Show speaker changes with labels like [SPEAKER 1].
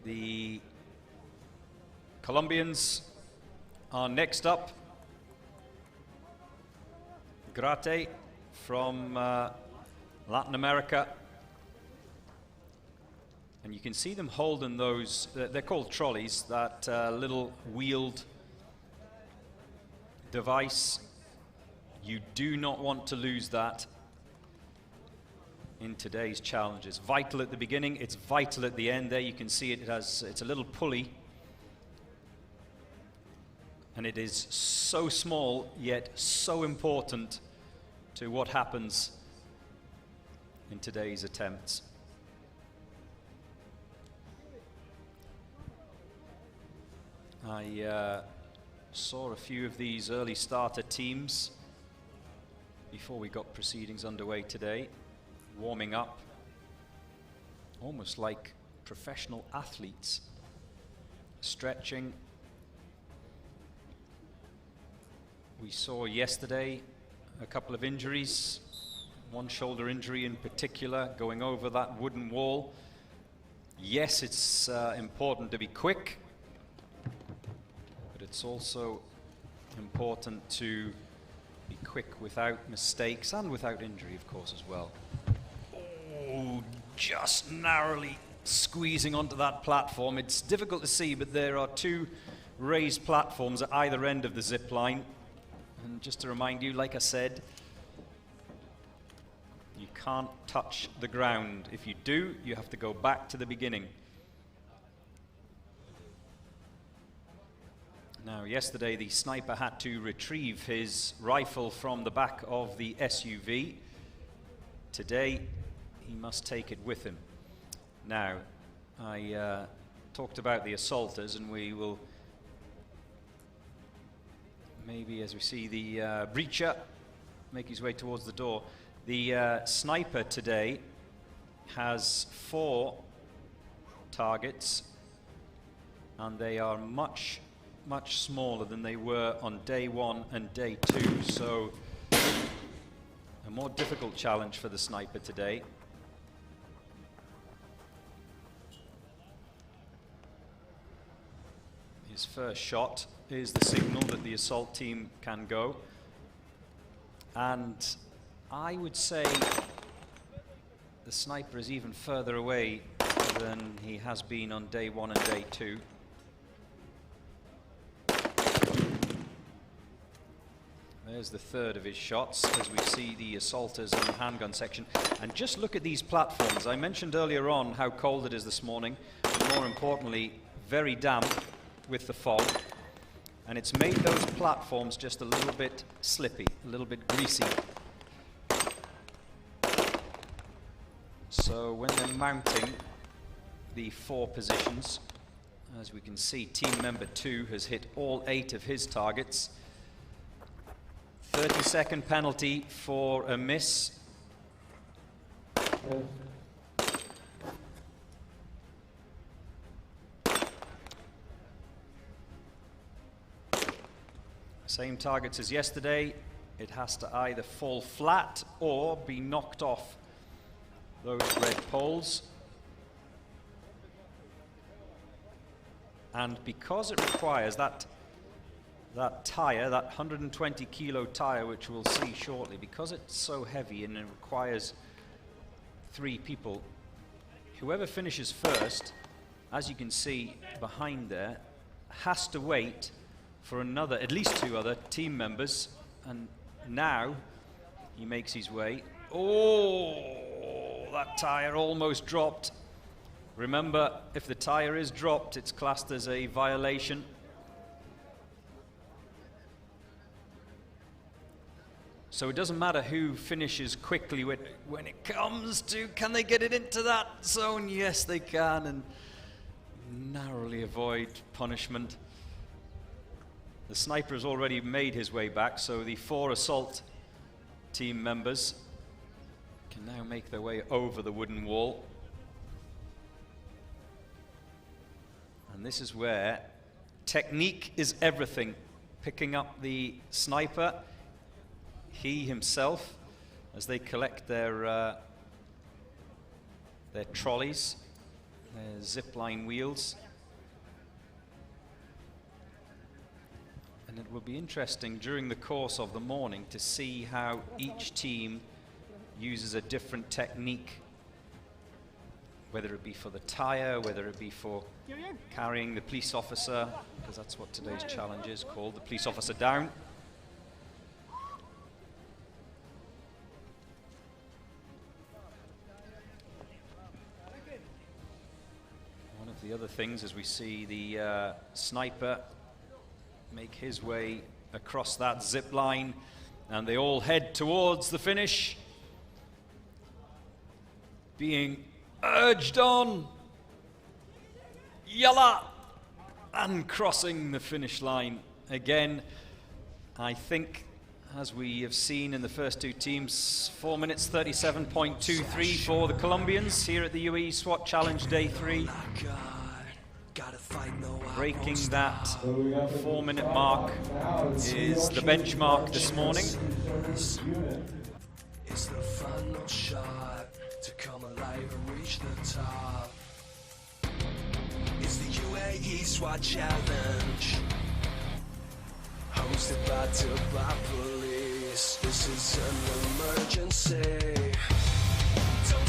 [SPEAKER 1] The Colombians are next up. GRATE from Latin America. And you can see them holding those, they're called trolleys, that little wheeled device. You do not want to lose that in today's challenges. Vital at the beginning, it's vital at the end. There you can see it has, it's a little pulley. And it is so small, yet so important to what happens in today's attempts. I saw a few of these early starter teams before we got proceedings underway today, warming up almost like professional athletes, stretching. We saw yesterday a couple of injuries, one shoulder injury in particular, going over that wooden wall. Yes, it's important to be quick, but it's also important to be quick without mistakes and without injury, of course, as well. Oh, just narrowly squeezing onto that platform. It's difficult to see, but there are two raised platforms at either end of the zip line. And just to remind you, like I said, you can't touch the ground. If you do, you have to go back to the beginning. Now, yesterday the sniper had to retrieve his rifle from the back of the SUV. Today, he must take it with him. Now, I talked about the assaulters, and we will maybe, as we see the breacher make his way towards the door. The sniper today has 4 targets, and they are much smaller than they were on day 1 and day 2, so a more difficult challenge for the sniper today. His first shot is the signal that the assault team can go, and I would say the sniper is even further away than he has been on day 1 and day 2. There's the third of his shots as we see the assaulters in the handgun section. And just look at these platforms. I mentioned earlier on how cold it is this morning, but more importantly, very damp with the fog. And it's made those platforms just a little bit slippy, a little bit greasy. So when they're mounting the 4 positions, as we can see, team member 2 has hit all 8 of his targets. 30-second penalty for a miss. Same targets as yesterday. It has to either fall flat or be knocked off those red poles. And because it requires that tire, that 120 kilo tire, which we'll see shortly, because it's so heavy and it requires 3 people, whoever finishes first, as you can see behind there, has to wait for another, at least 2 other team members. And now he makes his way. Oh, that tire almost dropped. Remember, if the tire is dropped, it's classed as a violation. So it doesn't matter who finishes quickly when it comes to, can they get it into that zone? Yes, they can, and narrowly avoid punishment. The sniper has already made his way back, so the 4 assault team members can now make their way over the wooden wall. And this is where technique is everything. Picking up the sniper, he himself, as they collect their trolleys, zip line wheels. And it will be interesting during the course of the morning to see how each team uses a different technique, whether it be for the tire, whether it be for carrying the police officer, because that's what today's challenge is called, the police officer down. One of the other things is we see the sniper make his way across that zip line, and they all head towards the finish, being urged on, yalla, and crossing the finish line again. I think, as we have seen in the first two teams, 4 minutes 37.23 for the Colombians here at the UAE SWAT Challenge Day 3. Breaking that 4-minute mark is the benchmark this morning.
[SPEAKER 2] It's the final shot to come alive and reach the top. It's the UAE SWAT Challenge, hosted by Traba Police. This is an emergency. Don't